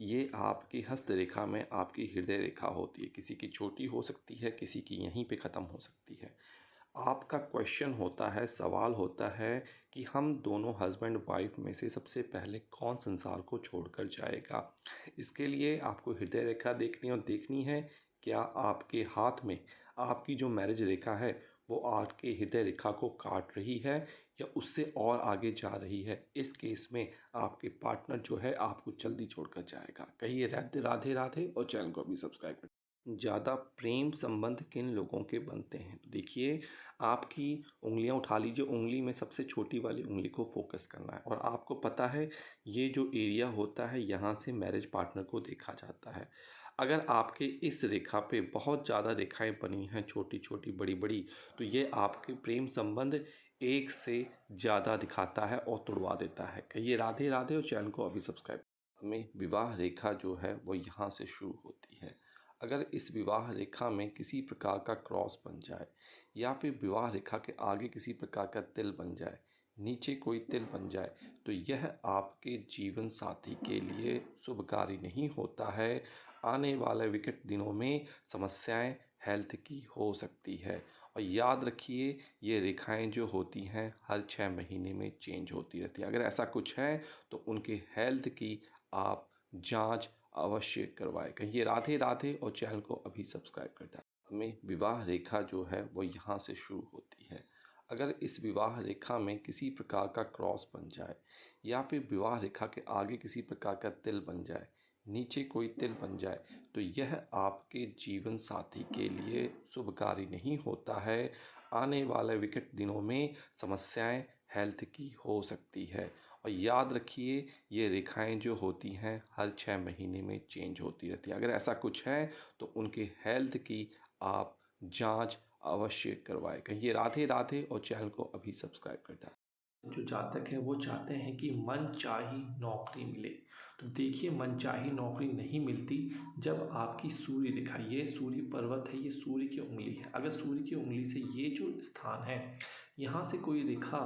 ये आपकी हस्तरेखा में आपकी हृदय रेखा होती है। किसी की छोटी हो सकती है, किसी की यहीं पे ख़त्म हो सकती है। आपका क्वेश्चन होता है, सवाल होता है कि हम दोनों हस्बैंड वाइफ में से सबसे पहले कौन संसार को छोड़कर जाएगा। इसके लिए आपको हृदय रेखा देखनी है क्या आपके हाथ में आपकी जो मैरिज रेखा है वो आपके हृदय रेखा को काट रही है या उससे और आगे जा रही है। इस केस में आपके पार्टनर जो है आपको जल्दी छोड़कर जाएगा। कहिए राधे राधे राधे और चैनल को अभी सब्सक्राइब कर। ज़्यादा प्रेम संबंध किन लोगों के बनते हैं? तो देखिए, आपकी उंगलियां उठा लीजिए, उंगली में सबसे छोटी वाली उंगली को फोकस करना है और आपको पता है ये जो एरिया होता है यहाँ से मैरिज पार्टनर को देखा जाता है। अगर आपके इस रेखा पे बहुत ज़्यादा रेखाएं बनी हैं, छोटी छोटी बड़ी बड़ी, तो ये आपके प्रेम संबंध एक से ज़्यादा दिखाता है और तुड़वा देता है। कहिए राधे राधे और चैनल को अभी सब्सक्राइब। में विवाह रेखा जो है वो यहाँ से शुरू होती है। अगर इस विवाह रेखा में किसी प्रकार का क्रॉस बन जाए या फिर विवाह रेखा के आगे किसी प्रकार का तिल बन जाए, नीचे कोई तिल बन जाए, तो यह आपके जीवन साथी के लिए शुभकारी नहीं होता है। आने वाले विकट दिनों में समस्याएं हेल्थ की हो सकती है और याद रखिए ये रेखाएं जो होती हैं हर 6 महीने में चेंज होती रहती हैं। अगर ऐसा कुछ है तो उनके हेल्थ की आप जांच अवश्य करवाएं। कहिए राधे राधे और चैनल को अभी सब्सक्राइब कर दें। में विवाह रेखा जो है वो यहाँ से शुरू होती है। अगर इस विवाह रेखा में किसी प्रकार का क्रॉस बन जाए या फिर विवाह रेखा के आगे किसी प्रकार का तिल बन जाए, नीचे कोई तिल बन जाए, तो यह आपके जीवन साथी के लिए शुभकारी नहीं होता है। आने वाले विकट दिनों में समस्याएं हेल्थ की हो सकती है और याद रखिए ये रेखाएं जो होती हैं हर 6 महीने में चेंज होती रहती हैं। अगर ऐसा कुछ है तो उनके हेल्थ की आप जांच अवश्य करवाएं। कहिए राधे राधे और चैनल को अभी सब्सक्राइब कर दें। जो जातक है वो चाहते हैं कि मनचाही नौकरी मिले। तो देखिए, मनचाही नौकरी नहीं मिलती जब आपकी सूर्य रेखा, ये सूर्य पर्वत है, ये सूर्य की उंगली है, अगर सूर्य की उंगली से ये जो स्थान है यहाँ से कोई रेखा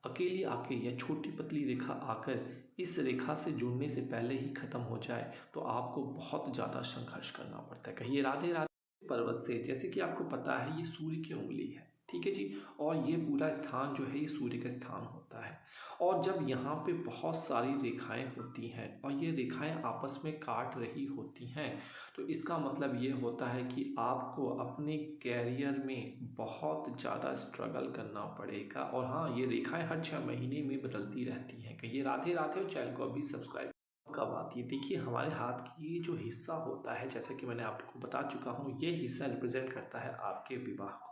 अकेली आके या छोटी पतली रेखा आकर इस रेखा से जुड़ने से पहले ही खत्म हो जाए तो आपको बहुत ज़्यादा संघर्ष करना पड़ता है। कहिए राधे राधे। पर्वत से, जैसे कि आपको पता है, ये सूर्य की उंगली है, ठीक है जी, और ये पूरा स्थान जो है ये सूर्य का स्थान होता है। और जब यहाँ पे बहुत सारी रेखाएं होती हैं और ये रेखाएं आपस में काट रही होती हैं, तो इसका मतलब ये होता है कि आपको अपने कैरियर में बहुत ज़्यादा स्ट्रगल करना पड़ेगा। और हाँ, ये रेखाएं हर 6 महीने में बदलती रहती हैं। कहिए राधे राधे और चैनल को अभी सब्सक्राइब। कब आती है? देखिए, हमारे हाथ की ये जो हिस्सा होता है, जैसा कि मैंने आपको बता चुका हूँ, ये हिस्सा रिप्रेजेंट करता है आपके विवाह को,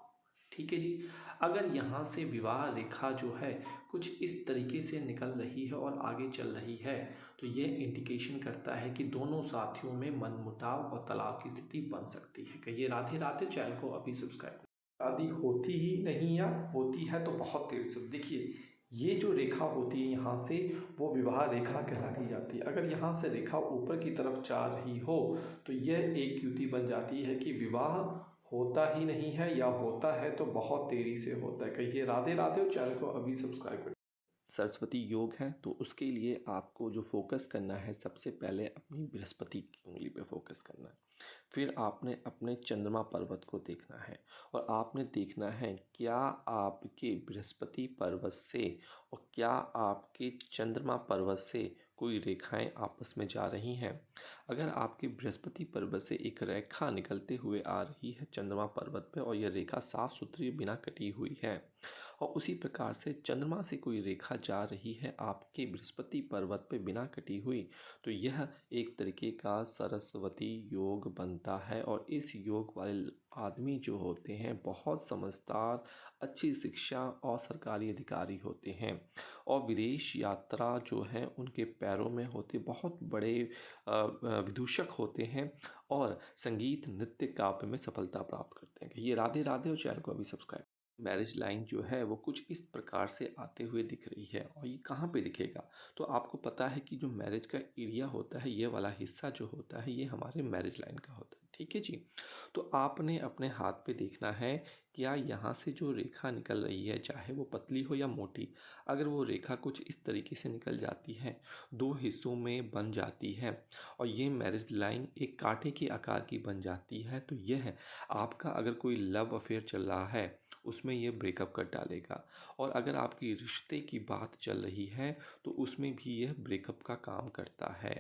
ठीक है जी। अगर यहाँ से विवाह रेखा जो है कुछ इस तरीके से निकल रही है और आगे चल रही है, तो ये इंडिकेशन करता है कि दोनों साथियों में मनमुटाव और तलाक की स्थिति बन सकती है। कहिए राधे राधे, चैनल को अभी सब्सक्राइब। शादी होती ही नहीं या होती है तो बहुत देर से। देखिए, ये जो रेखा होती है यहाँ से, वो विवाह रेखा कहलाती जाती है। अगर यहाँ से रेखा ऊपर की तरफ जा रही हो तो यह एक युति बन जाती है कि विवाह होता ही नहीं है या होता है तो बहुत देरी से होता है। कहिए राधे राधे और चैनल को अभी सब्सक्राइब करें। सरस्वती योग है तो उसके लिए आपको जो फोकस करना है, सबसे पहले अपनी बृहस्पति की उंगली पे फोकस करना है। फिर आपने अपने चंद्रमा पर्वत को देखना है और आपने देखना है क्या आपके बृहस्पति पर्वत से और क्या आपके चंद्रमा पर्वत से कोई रेखाएं आपस में जा रही हैं। अगर आपके बृहस्पति पर्वत से एक रेखा निकलते हुए आ रही है चंद्रमा पर्वत पे और यह रेखा साफ सुथरी बिना कटी हुई है और उसी प्रकार से चंद्रमा से कोई रेखा जा रही है आपके बृहस्पति पर्वत पे बिना कटी हुई, तो यह एक तरीके का सरस्वती योग बनता है। और इस योग वाले आदमी जो होते हैं बहुत समझदार, अच्छी शिक्षा और सरकारी अधिकारी होते हैं और विदेश यात्रा जो है उनके पैरों में होते, बहुत बड़े विदूषक होते हैं और संगीत नृत्य काव्य में सफलता प्राप्त करते हैं। ये राधे राधे और चैनल को अभी सब्सक्राइब। मैरिज लाइन जो है वो कुछ इस प्रकार से आते हुए दिख रही है और ये कहाँ पे दिखेगा, तो आपको पता है कि जो मैरिज का एरिया होता है, ये वाला हिस्सा जो होता है ये हमारे मैरिज लाइन का होता है। ठीक है जी। तो आपने अपने हाथ पे देखना है, क्या यहाँ से जो रेखा निकल रही है, चाहे वो पतली हो या मोटी, अगर वो रेखा कुछ इस तरीके से निकल जाती है, दो हिस्सों में बन जाती है और ये मैरिज लाइन एक कांटे के आकार की बन जाती है, तो यह है आपका अगर कोई लव अफेयर चल रहा है उसमें ये ब्रेकअप कर डालेगा। और अगर आपकी रिश्ते की बात चल रही है तो उसमें भी यह ब्रेकअप का काम करता है।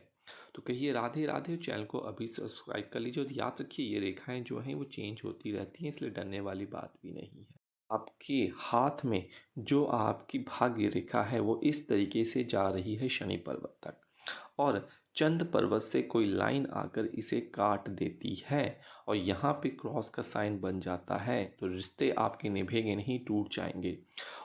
तो कहिए राधे राधे, चैनल को अभी सब्सक्राइब कर लीजिए और याद रखिए ये रेखाएं जो हैं वो चेंज होती रहती हैं, इसलिए डरने वाली बात भी नहीं है। आपके हाथ में जो आपकी भाग्य रेखा है वो इस तरीके से जा रही है शनि पर्वत तक, और चंद पर्वत से कोई लाइन आकर इसे काट देती है और यहाँ पे क्रॉस का साइन बन जाता है, तो रिश्ते आपके निभेंगे नहीं, टूट जाएंगे।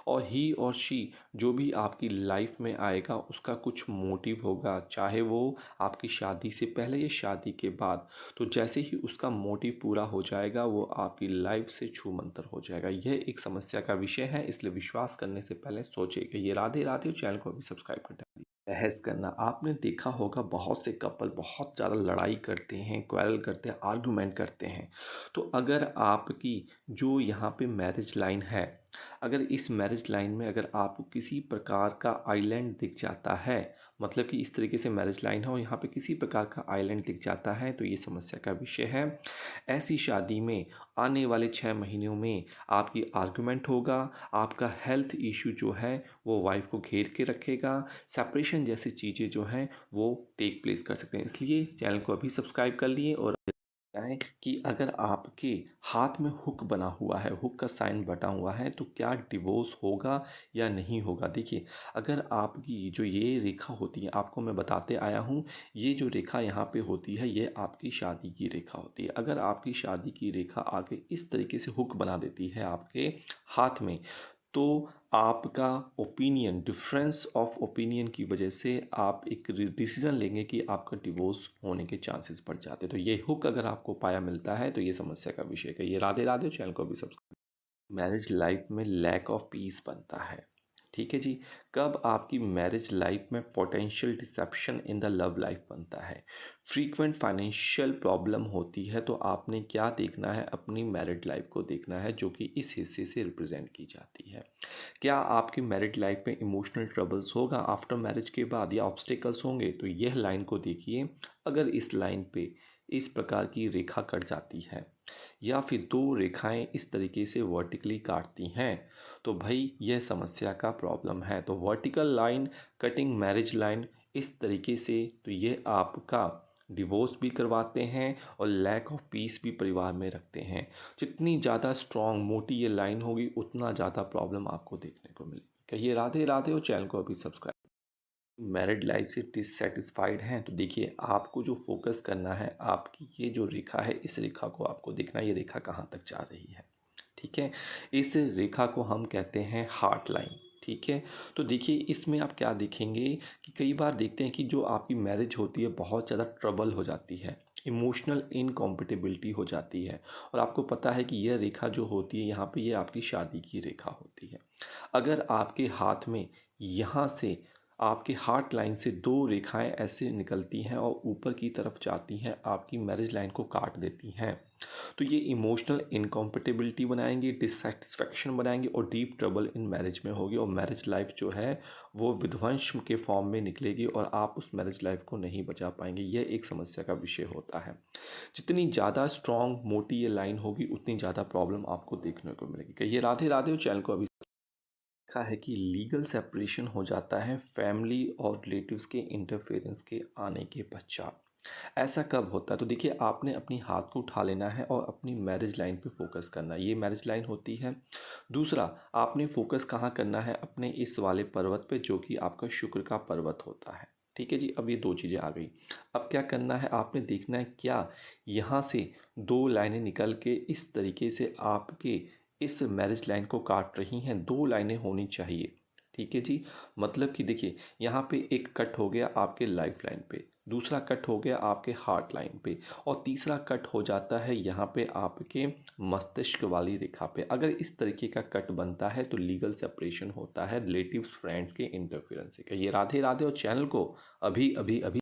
और ही और शी जो भी आपकी लाइफ में आएगा उसका कुछ मोटिव होगा, चाहे वो आपकी शादी से पहले या शादी के बाद। तो जैसे ही उसका मोटिव पूरा हो जाएगा वो आपकी लाइफ से छूमंतर हो जाएगा। यह एक समस्या का विषय है, इसलिए विश्वास करने से पहले सोचेगा। ये राधे राधे, चैनल को अभी सब्सक्राइब कर डालिए। बहस करना, आपने देखा होगा बहुत से कपल बहुत ज़्यादा लड़ाई करते हैं, क्वेरल करते हैं, आर्गुमेंट करते हैं। तो अगर आपकी जो यहाँ पे मैरिज लाइन है, अगर इस मैरिज लाइन में अगर आपको किसी प्रकार का आइलैंड दिख जाता है, मतलब कि इस तरीके से मैरिज लाइन है और यहाँ पे किसी प्रकार का आइलैंड दिख जाता है, तो ये समस्या का विषय है। ऐसी शादी में आने वाले 6 महीनों में आपकी आर्गुमेंट होगा, आपका हेल्थ इशू जो है वो वाइफ को घेर के रखेगा, सेपरेशन जैसी चीज़ें जो हैं वो टेक प्लेस कर सकते हैं। इसलिए चैनल को अभी सब्सक्राइब कर लिए। और है कि अगर आपके हाथ में हुक बना हुआ है, हुक का साइन बटा हुआ है, तो क्या डिवोर्स होगा या नहीं होगा। देखिए, अगर आपकी जो ये रेखा होती है, आपको मैं बताते आया हूँ, ये जो रेखा यहाँ पे होती है ये आपकी शादी की रेखा होती है। अगर आपकी शादी की रेखा आके इस तरीके से हुक बना देती है आपके हाथ में, तो आपका ओपिनियन, डिफरेंस ऑफ ओपिनियन की वजह से आप एक डिसीज़न लेंगे कि आपका डिवोर्स होने के चांसेस बढ़ जाते हैं। तो ये हुक अगर आपको पाया मिलता है तो ये समस्या का विषय है। ये राधे राधे, चैनल को भी सब्सक्राइब। मैरिज लाइफ में लैक ऑफ पीस बनता है, ठीक है जी। कब आपकी मैरिज लाइफ में potential deception in the love life बनता है, फ्रीक्वेंट फाइनेंशियल प्रॉब्लम होती है, तो आपने क्या देखना है, अपनी मैरिड लाइफ को देखना है जो कि इस हिस्से से रिप्रेजेंट की जाती है। क्या आपकी मैरिड लाइफ में इमोशनल ट्रबल्स होगा आफ्टर मैरिज के बाद या ऑब्स्टिकल्स होंगे, तो यह लाइन को देखिए। अगर इस लाइन पे इस प्रकार की रेखा कट जाती है या फिर दो रेखाएं इस तरीके से वर्टिकली काटती हैं, तो भाई यह समस्या का प्रॉब्लम है। तो vertical line cutting marriage line इस तरीके से, तो ये आपका डिवोर्स भी करवाते हैं और लैक ऑफ पीस भी परिवार में रखते हैं। जितनी ज़्यादा स्ट्रॉन्ग मोटी ये लाइन होगी उतना ज़्यादा प्रॉब्लम आपको देखने को मिलेगी। कहिए राधे राधे और चैनल को अभी सब्सक्राइब। मैरिड लाइफ से डिससेटिस्फाइड हैं, तो देखिए आपको जो फोकस करना है, आपकी ये जो रेखा है इस रेखा को आपको देखना है, ये रेखा कहाँ तक जा रही है, ठीक है। इस रेखा को हम कहते हैं हार्ट लाइन, ठीक है। तो देखिए इसमें आप क्या देखेंगे कि कई बार देखते हैं कि जो आपकी मैरिज होती है बहुत ज़्यादा ट्रबल हो जाती है, इमोशनल इनकॉम्पिटिबिलिटी हो जाती है, और आपको पता है कि यह रेखा जो होती है यहाँ पे ये आपकी शादी की रेखा होती है। अगर आपके हाथ में यहाँ से आपके हार्ट लाइन से दो रेखाएं ऐसे निकलती हैं और ऊपर की तरफ जाती हैं, आपकी मैरिज लाइन को काट देती हैं, तो ये इमोशनल इनकॉम्पिटिबिलिटी बनाएंगे, डिससेटिस्फैक्शन बनाएंगे और डीप ट्रबल इन मैरिज में होगी, और मैरिज लाइफ जो है वो विध्वंस के फॉर्म में निकलेगी और आप उस मैरिज लाइफ को नहीं बचा पाएंगे। यह एक समस्या का विषय होता है। जितनी ज़्यादा स्ट्रॉन्ग मोटी ये लाइन होगी उतनी ज़्यादा प्रॉब्लम आपको देखने को मिलेगी। कहिए राधे राधे और चैनल को अभी देखा है कि लीगल सेपरेशन हो जाता है फैमिली और रिलेटिव्स के इंटरफेरेंस के आने के पश्चात। ऐसा कब होता है, तो देखिए आपने अपनी हाथ को उठा लेना है और अपनी मैरिज लाइन पे फोकस करना है, ये मैरिज लाइन होती है। दूसरा, आपने फोकस कहाँ करना है, अपने इस वाले पर्वत पे जो कि आपका शुक्र का पर्वत होता है, ठीक है जी। अब ये दो चीज़ें आ गई। अब क्या करना है, आपने देखना है क्या यहाँ से दो लाइनें निकल के इस तरीके से आपके इस मैरिज लाइन को काट रही हैं, दो लाइनें होनी चाहिए, ठीक है जी। मतलब कि देखिए यहाँ पे एक कट हो गया आपके लाइफ लाइन पे, दूसरा कट हो गया आपके हार्ट लाइन पे, और तीसरा कट हो जाता है यहाँ पे आपके मस्तिष्क वाली रेखा पे। अगर इस तरीके का कट बनता है तो लीगल सेपरेशन होता है रिलेटिव्स फ्रेंड्स के इंटरफेरेंस से। कहिए राधे राधे और चैनल को अभी अभी अभी